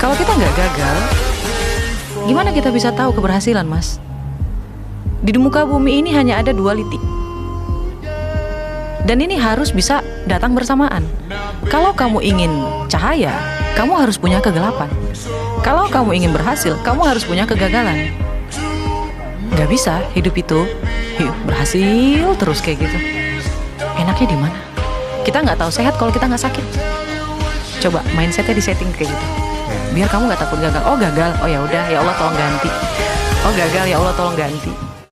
Kalau kita nggak gagal, gimana kita bisa tahu keberhasilan, Mas? Di muka bumi ini hanya ada duality. Dan ini harus bisa datang bersamaan. Kalau kamu ingin cahaya, kamu harus punya kegelapan. Kalau kamu ingin berhasil, kamu harus punya kegagalan. Gak bisa hidup itu berhasil terus kayak gitu. Enaknya di mana? Kita nggak tahu sehat kalau kita nggak sakit. Coba mindsetnya disetting kayak gitu. Biar kamu nggak takut gagal. Oh gagal, oh ya udah, ya Allah tolong ganti. Oh gagal, ya Allah tolong ganti.